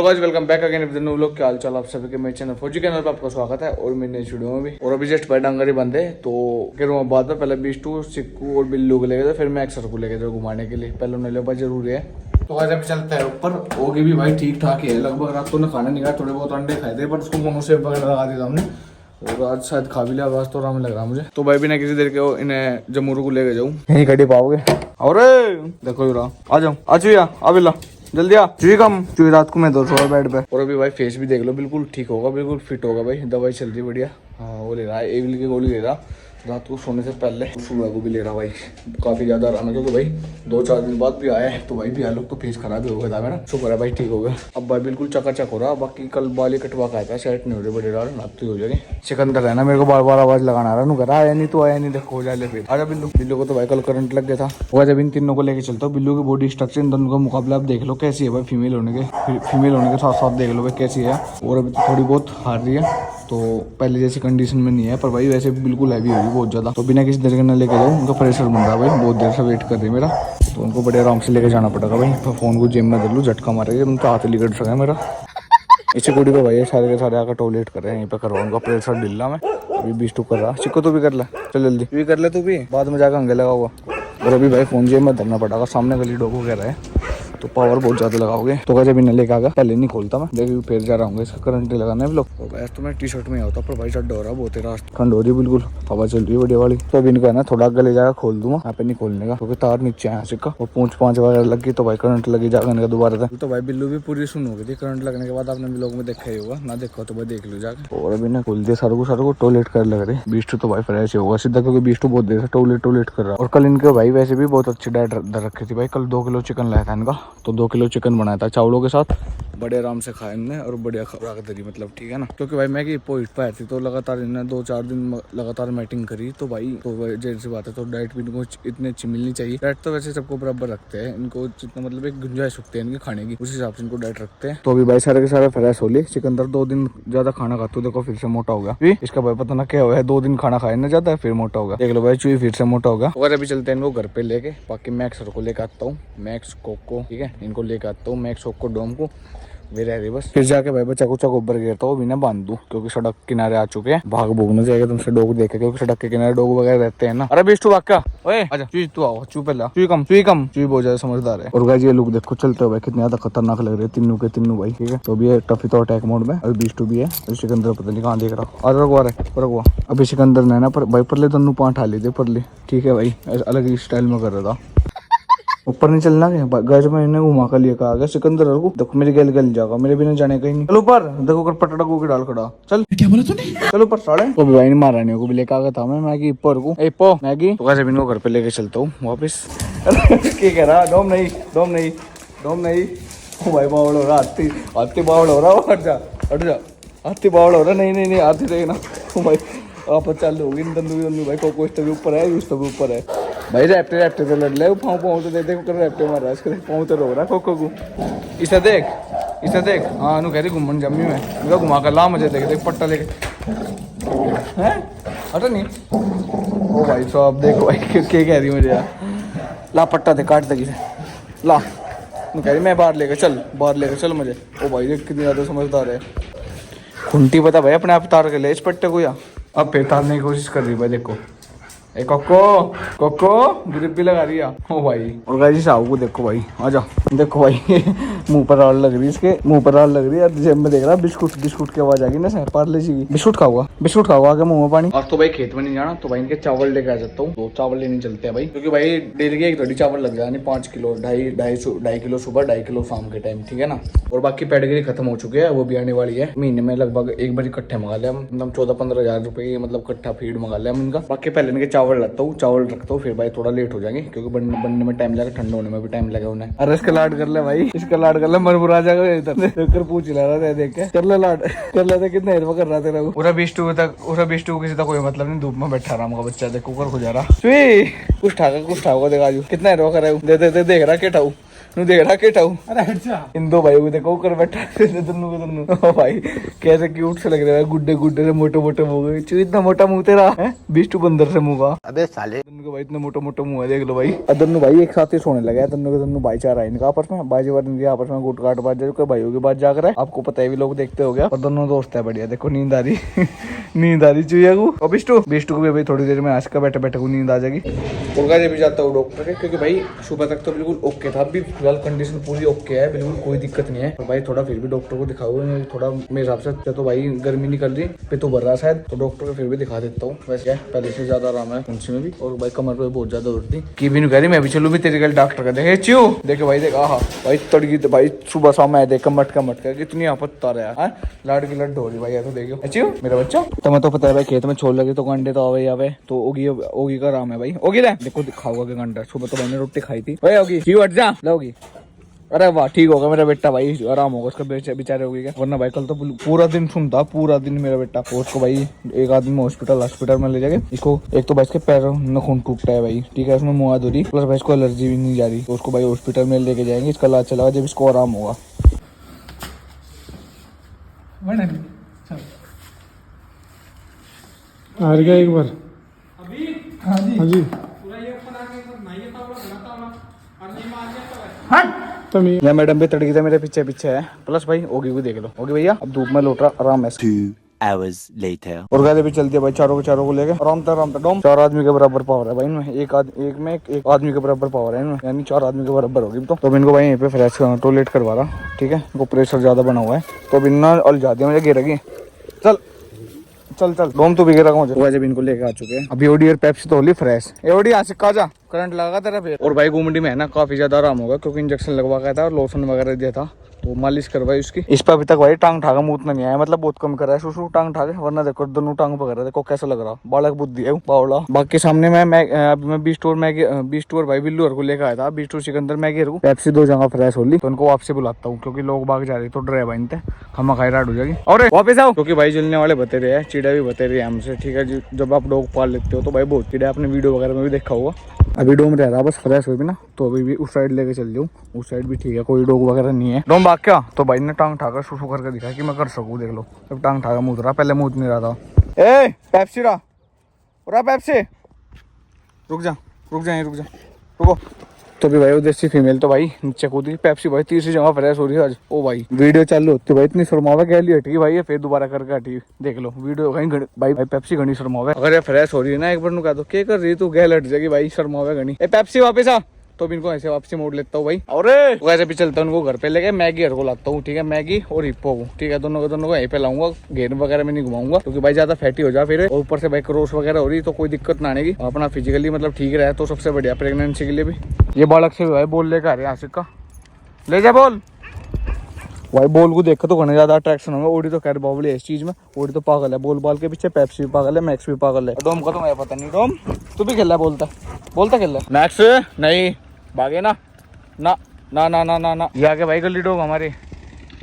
Hello guys, welcome back again with new vlog. क्या हाल चाल आप सभी के मेरे चैनल फौजी चैनल पर आपका स्वागत है और मेरे नई वीडियो में भी। और अभी जस्ट भाई डंगरी बंद है तो कह रहा हूँ बाद में पहले बिस्टू सिक्कू और बिल्लू को लेके जाए, फिर मैं अक्सर को लेके जाऊँ घुमाने के लिए। पहले उन्हें लेना जरूरी है। तो आज अभी चलता है ऊपर। होगी भी भाई ठीक ठाक है लगभग। रात को ना खाना नहीं खाया, थोड़े बहुत अंडे खाए थे पर उसको मोनो से वगैरह लगा दिया हमने और आज शायद खा भी लिया। आवाज तो आराम लग रहा मुझे। तो भाई बिना किसी देर के इन्हें जम्मू को लेके जाऊँ, यहीं खड़ी पाओगे। और देखो आ जाओ आज अबिल्ला जल्दी आ। चुई कम चुई रात को मैं दो थोड़ा बेड पे। और अभी भाई फेस भी देख लो, बिल्कुल ठीक होगा, बिल्कुल फिट होगा भाई। दवाई चल रही बढ़िया। हाँ वो ले रहा है, एविल की गोली ले रहा रात को सोने से पहले। सुबह को भी ले रहा भाई, काफी ज्यादा आराम है। क्योंकि भाई 2-4 दिन बाद भी आया है तो भाई भी लोग तो फेस खराब ही हो गया था मेरा। शुक्र है भाई ठीक हो गया। अब भाई बिल्कुल चकाचक हो रहा। बाकी कल बाली कटवा का था, सेट नहीं हो रहे बड़े डाल रात तो हो जाएगी। सिकंदर है ना, मेरे को बार बार आवाज लगाना रहा करा आया नहीं तो आया नहीं, देखो हो जाए फिर। आजा बिल्लू। बिल्लू को तो भाई कल करंट लग गया था। वो जब इन तीनों को लेके चलता हूँ। बिल्लू की बॉडी स्ट्रक्चर इन दोनों का मुकाबला आप देख लो कैसी है भाई। फीमेल होने के साथ साथ देख लो भाई कैसी है। और अभी तो थोड़ी बहुत हार रही है तो पहले जैसी कंडीशन में नहीं है, पर भाई वैसे बिल्कुल हैवी होगी बहुत ज्यादा। तो बिना किसी देर के न लेके जाऊँ, उनका प्रेशर बन रहा है भाई, बहुत देर से वेट कर रही है मेरा। तो उनको बड़े आराम से लेके जाना पड़ेगा भाई। तो फोन को जेब में धर लूँ, झटका मारेगा उनका हाथ लिकट सका है मेरा। इसी कुड़ी को भाई सारे के सारे आकर टॉयलेट कर रहे हैं, यहीं पे करवा उनका प्रेशर ढीला में। अभी 20 कर रहा। चिक्को तू भी कर ले, चल जल्दी तू भी कर ले, तू भी बाद में जाकर अंगे लगा हुआ। और अभी भाई फोन जेब में धरना पड़ेगा, सामने गली डोको कह रहा है तो पावर बहुत ज्यादा लगाओगे। तो कैसे भी न लेके आगा, पहले नहीं खोलता मैं, देखिए फिर जा रहा हूँ इसका करंट लगाना है लोग। तो भाई तो मैं टी शर्ट में आता पर भाई चढ़ हो रहा बहुत है, रास्ता ठंड हो रही बिल्कुल, हवा चल रही है बढ़िया वाली। तो अभी इनको है ना थोड़ा गले जाकर खोल दूंगा, यहाँ पे नहीं खोलने का क्योंकि तार नीचे आया सिक्का और पूंछ वगैरह लग गई तो भाई करंट लगी जाकर दोबारा था। तो भाई बिल्लू भी पूरी सुन हो गई थी करंट लगने के बाद। आपने ब्लॉग में देखा ही होगा, ना देखो तो भाई देख लो जाकर। और अभी ना खोल दिया सारे को टॉयलेट कर लग रहे। बीस्टू तो भाई फ्रेश होगा सीधा, क्योंकि बीस्टू बहुत देर से टॉयलेट कर रहा है। और कल इनके भाई वैसे भी बहुत अच्छी डाइट रखी थी भाई। कल 2 किलो चिकन लाया था इनका, तो 2 किलो चिकन बनाया था चावलों के साथ। बड़े आराम से खाए इनने और बढ़िया खुराक दरी, मतलब ठीक है ना। क्योंकि भाई मैं की पोइट पे थी तो लगातार इन्हें 2-4 दिन लगातार मैटिंग करी तो भाई तो जैसी बात है। तो डाइट भी इनको इतनी अच्छी मिलनी चाहिए। डाइट तो वैसे सबको बराबर रखते हैं, इनको जितना मतलब एक गुंजाइश रखते हैं इनके खाने की, उस हिसाब से इनको डाइट रखते हैं। तो अभी भाई सारे के सारे फ्रेश हो लिए। सिकंदर 2 दिन ज्यादा खाना खाता हूँ, देखो फिर से मोटा हो गया। इसका भाई पता ना क्या हुआ है, 2 दिन खाना खाया ना ज्यादा फिर मोटा होगा। देख लो भाई चूही फिर से मोटा होगा। और अभी चलते हैं इनको घर पे लेके। बाकी मैक्स को लेके आता हूँ, मैक्स कोको ठीक है, इनको लेके आता हूँ मैक्स कोको डोम को वे रह रही बस। फिर जाके भाई बच्चा कुचा ऊपर गिरता हूँ, बिना बांध दूं क्योंकि सड़क किनारे आ चुके हैं। भाग भूगना जाएगा तुमसे डॉग देखे, क्योंकि सड़क के किनारे डॉग वगैरह रहते हैं ना। अरे बिस्टू वाक्या ओए आजा चुई तू आओ, चुई पहला चुई कम बहुत ज्यादा समझदार है। और गाइस ये लोग देखो चलते हो भाई कितने ज्यादा खतरनाक लग रहे हैं तीनों के तीनों भाई, ठीक है। तो अभी टफी तो अटैक मोड में अभी बिस्टू भी है। सिकंदर पता नहीं कहाँ देख रहा। और रखवा अभी सिकंदर ने ना पर भाई परले दोनों पाँव उठा लिए थे परले, ठीक है भाई अलग ही स्टाइल में कर रहा था। ऊपर नहीं चलना क्या गैस में इन्हें घुमा कर लिए कहा गया सिकंदर को। देखो मेरी गल जाएगा, मेरे बिना जाने कहीं नहीं। चलो ऊपर देखो कर पटड़ा को डाल खड़ा चल। क्या बोला तूने? चलो ऊपर साढ़े तो भाई ने महारानियों को भी लेकर आ गया था मैं मैगी ऊपर को एपो मैगी। तो कैसे इनको घर पे लेके चलता हूँ वापिस। क्या कह रहा डोम नहीं भाई बावड़ हो रहा, हाथी बावड़ हो रहा। हट जा हाथी बावड़ हो रहा। नहीं हाथी देखना भाई आप चालू होगी दंदू भाई। कोको भी ऊपर है, यूज भी ऊपर है भाई। रैप्टे तो लड़ ले पाँव तो दे देखो रैप्टे मार रहा है इसके पाँव तो रो रहा है कोको को। इसे देख हाँ नु कह रही घूमन जम्मी में मेरा घुमा कर ला मुझे देख पट्टा लेके हैं हटा नहीं। ओ भाई साहब देखो भाई क्या कह रही मुझे यार। ला पट्टा दे काट दे किसे ला। कह रही मैं बाहर लेकर चल मुझे। ओ भाई देख कितनी ज़्यादा समझदार है। खुंटी पता भाई अपने आप तार के ले इस पट्टे को या अब फिर तारने की कोशिश कर रही भाई। देखो ए कोको ग्रिप भी लगा रही है ओ भाई। और गाइस साहू को देखो भाई आजा देखो भाई मुंह पर आड़ लग रही है, इसके मुंह पर आड़ लग रही है। जेब में देख रहा बिस्कुट की आवाज आ गई ना सर पार्ले जी की। बिस्कुट खाऊंगा आगे मुंह में पानी। आज तो भाई खेत में नहीं जाना तो भाई इनके चावल लेके आ जाता हूँ। तो चावल लेने चलते हैं भाई, क्योंकि भाई डेली के एक थोड़ी चावल लग जाए 5 किलो 2.5 किलो सुबह 2.5 किलो शाम के टाइम, ठीक है ना। और बाकी पेडिग्री खत्म हो चुकी है, वो भी आने वाली है महीने में। लगभग एक बार इकट्ठे मंगा लिया हम, मतलब 14-15 हजार रुपए मतलब इकट्ठा फीड मंगा लिया हम इनका। बाकी पहले इनके चावल रखता हूँ फिर भाई थोड़ा लेट हो जाएंगे क्योंकि बनने में टाइम लगेगा, ठंडा होने में भी टाइम लगेगा उन्हें। अरे इसका लाड कर ले भाई, इसका लाड कर ले मरमुरा जाएगा इधर पूछ ला रहा था देख के। कर ले लाड कर ले कितना हेल्प कर रहा तेरा पूरा बिस्टू किसी का कोई मतलब नहीं। धूप में बैठा आराम का बच्चा देख कुकर खुजा रहा कुछ ठाका देखा कितना हेल्प कर रहा है। दे देख रहा क्या ठाऊ तू देख रहा केटा हूँ। अरे हट जा। इन दो भाई को देखो कर बैठा दोनों को दोनों। ओ भाई कैसे क्यूट से लग रहा है, गुड्डे गुड्डे से मोटे मोटे मुंह गए। चू इतना मोटा मुंह तेरा है, 20 बंदर से मुंह का। अबे साले दोनों का भाई इतना मोटा मोटा मुंह है, देख लो भाई। दोनों भाई एक साथ ही सोने लगे, दोनों भाईचारा है इनका आपस में, बाजी बाजी आपस में गुट काट बाज जाए, भाइयों की बात जाग रहा है। आपको पता है भी लोग देखते हो गया, और दोनों दोस्त है बढ़िया। देखो नींद आ रही नींद आ रही चुया को। और बिस्टू को भी अभी थोड़ी देर में आज का बैठे बैठे को नींद आ जाएगी। उनका भी जाता हूँ डॉक्टर के, क्योंकि भाई सुबह तक तो बिल्कुल ओके था, अभी फिलहाल कंडीशन पूरी ओके है, बिल्कुल कोई दिक्कत नहीं है। तो भाई थोड़ा फिर भी डॉक्टर को दिखाओ, थोड़ा मेरे हिसाब से तो भाई गर्मी निकल रही पे तो भर रहा शायद, तो डॉक्टर को फिर भी दिखा देता हूँ। वैसे क्या पहले से ज्यादा आराम है उनसे में भी, और भाई कमर पे बहुत ज्यादा दर्द थी की भी नहीं कह रही, मैं भी चलूँ भी तेरे कल डॉक्टर का देखे च्यू देखे भाई देख। हाँ भाई तड़की भाई सुबह शाम मैं देख कमट कर कितनी आपत्ता रहा है, लाड की लड हो रही भाई। तो देखो अच्छी मेरा बच्चा, तो मैं तो पता है भाई खेत में छोड़ लगे तो गंडे तो आवे तो ओगी का आराम है भाई। ओगी रे देखो खाऊंगा के गंडा, सुबह तो मैंने रोटी खाई थी भाई। ओगी क्यों हट जा लोगी। अरे वाह ठीक होगा मेरा बेटा भाई, आराम होगा उसका बेचारे होगी क्या, वरना भाई कल तो पूरा दिन सुनता पूरा दिन मेरा बेटा। तो उसको भाई एक आदमी हॉस्पिटल में ले जाके, इसको एक तो भाई इसके पैरों में खून टूटता है भाई, ठीक है, उसमें मुआ धुरी प्लस भाई इसको एलर्जी भी नहीं जा रही, तो उसको भाई हॉस्पिटल में लेके जाएंगे। इसका इलाज चलेगा जब इसको आराम होगा। हार गया एक बार। हाँ जी या मैडम भी तड़की था मेरे पीछे पीछे है, प्लस भाई ओगी को देख लो। ओगी भैया अब धूप में लौट रहा आराम है। 2 hours later. और गाड़ी भी चलती है भाई, चारों को लेके आराम था डोम। 4 आदमी के बराबर पावर है भाई इनमें, एक आदमी के बराबर पावर है इनमें, यानी 4 आदमी के बराबर होगी। तो अब इनको भाई यहीं पे फ्रेश टॉयलेट करवा रहा, ठीक है, इनको प्रेशर ज्यादा बना हुआ है, तो अब इन्ना अल जाती है मुझे गिरेगी। चल डोम तो भी गिरा मुझे। वो जब इनको लेके आ चुके हैं, अभी ओडी और पेप्सी तो होली फ्रेश। ओडी आ सिक्का जा, करंट लगा तेरा फिर। और भाई घूमडी में है ना काफी ज्यादा आराम होगा, क्योंकि इंजेक्शन लगवा गया था और लोशन वगैरह दिया था, तो मालिश करवाई उसकी। इस पर अभी तक भाई टांग ठाका मुंह उतना नहीं आया, मतलब बहुत कम कर रहा है सुसु टांग ठाके, वरना देखो दोनों टांग पकड़ रहा है, देखो कैसा लग रहा, बालक बुद्धि है बावला। बाकी सामने मैं बीस टूर भाई बिल्लू को लेकर आया था, 20 टूर सिकंदर मैगी पेप्सी 2 जगह फ्रेश होली, तो उनको वापसी बुलाता हूँ, क्योंकि लोग भाग जा रहे तो डरे भाई इनते हम खाई राड हो जाएगी। और वापस आओ, क्योंकि भाई जलने वाले बते रहे हैं, चिड़ा भी बते रहे हमसे, ठीक है जी। जब आप डॉग पाल लेते हो तो भाई बहुत चिड़ा, आपने वीडियो वगैरह में भी देखा होगा। अभी डोम रह रहा बस फ्रेश हो भी ना, तो अभी भी उस साइड लेके चल जाऊँ, उस साइड भी ठीक है, कोई डॉग वगैरह नहीं है। डोम भाग क्या, तो भाई ने टांग ठाकर सुसु करके दिखाया कि मैं कर सकूँ, देख लो अब टांग ठाका मुँह रहा, पहले मुँह नहीं रहा था। ए पेप्सी रहा पेप्सी, रुक जा रुको। तो भी भाई देसी फीमेल तो भाई नीचे कूदी, पेप्सी भाई तीसरी जगह फ्रेश हो रही है आज। ओ भाई वीडियो चालू होती भाई इतनी शर्मावा गैली हटी भाई, ये फिर दोबारा करके हटी, देख लो वीडियो कहीं भाई पेप्सी घनी शर्मावा। अगर ये फ्रेश हो रही है ना, एक बार नु कह दो क्या कर रही तू, गैल हट जाएगी भाई, शर्मावा घनी। ए पेप्सी वापस आ, तो इनको ऐसे वापसी मोड़ लेता हूँ भाई। और वैसे भी चलता हूँ उनको घर पे लेके, मैगी हर को लाता हूँ, ठीक है, मैगी और हिप्पो को, ठीक है, दोनों को यहीं पे लाऊंगा, घेर वगैरह में नहीं घुमाऊंगा, क्योंकि भाई ज्यादा फैटी हो जाए फिर, और ऊपर से भाई क्रॉस वगैरह हो रही तो कोई दिक्कत ना आएगी, अपना फिजिकली मतलब ठीक रहे तो सबसे बढ़िया प्रेगनेंसी के लिए भी। ये बालक से भाई बोल लेकर आ रहे आशिक का, ले जा बोल भाई। बोल को देखो तो घने ज्यादा अट्रैक्शन होगा, ओडी तो खैर बावली है इस चीज में, ओडी तो पागल है बोल बाल के पीछे, पेप्सी भी पागल है, मैक्स भी पागल है। डोम का तो मुझे पता नहीं, डोम तू भी खेल रहा बोलता खेल रहा मैक्स नहीं भागे ना ना ना ना ना ना ना, ये आके भाई गली डोग हमारे।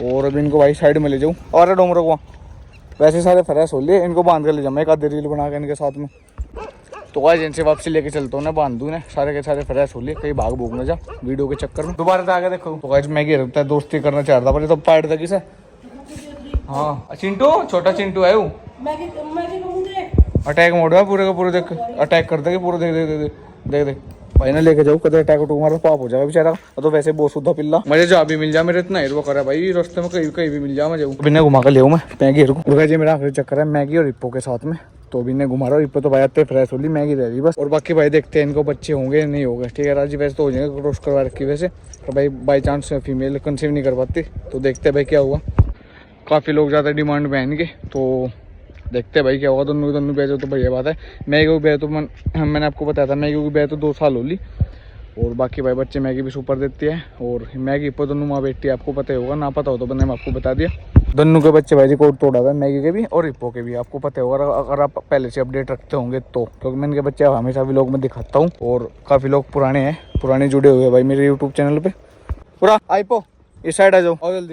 और अभी इनको भाई साइड में ले जाऊँ, और डोम रखवा वैसे सारे फ्रेश हो लिए, इनको बांध कर ले जाऊँ एक आधे रील बना के इनके साथ में, तो आज इनसे वापसी लेके चलता हूँ ना, बांध दूँ ना, सारे के सारे फ्रेश हो लिए, कहीं भाग भूग ना जा वीडियो के चक्कर में। दोबारा तो आगे देखो, तो आज मैगी रखता है, दोस्ती करना चाहता पर तो पाट था किसे। हाँ चिंटू, छोटा चिंटू है वो, अटैक मोड है पूरे का पूरे, देख अटैक कर देगी पूरे, देख भाई ना लेके जाओ, कदर अटैक उठू हमारा पाप हो जाएगा बेचारा, तो वैसे बहुत सुधा पिल्ला, मुझे जहाँ भी मिल जाए, मेरे इतना हिरवा करा भाई रास्ते में, कहीं भी मिल जाए मैं बिना घुमा कर ले मैं मैगी रुको। जी मेरा आखिरी चक्कर है मैगी और हिप्पो के साथ में, तो अभी ने घुमा रहा हूँ, हिप्पो तो भाई आते फ्रेश होली, मैगी रह रही बस। और बाकी भाई देखते हैं इनको बच्चे होंगे नहीं होंगे, ठीक है, राजी वैसे तो हो जाएंगे क्रॉस करवा रखी वैसे, तो भाई बाई चांस फीमेल कंसीव नहीं कर पाती, तो देखते हैं भाई क्या हुआ। काफ़ी लोग ज़्यादा डिमांड में आएंगे, तो देखते हैं भाई क्या होगा। दोनों बेचो तो बढ़िया बात है, मैगी को बेच तो मैंने आपको बताया था, मैगी को बेच तो 2 साल हो ली, और बाकी भाई बच्चे मैगी भी सुपर देती है, और मैगी पर दोनों माँ बेटी आपको पता ही होगा, ना पता हो तो मैंने आपको बता दिया। दोनों के बच्चे भाई रिकॉर्ड तोड़ा हुआ है, मैगी के भी और हिप्पो के भी, आपको पता होगा अगर आप पहले से अपडेट रखते होंगे तो, क्योंकि मैं इनके बच्चे हमेशा भी लोग में दिखाता हूँ, और काफ़ी लोग पुराने जुड़े हुए हैं भाई मेरे यूट्यूब चैनल पर। पूरा आईपो इस साइड आ जाओ और जल्दी।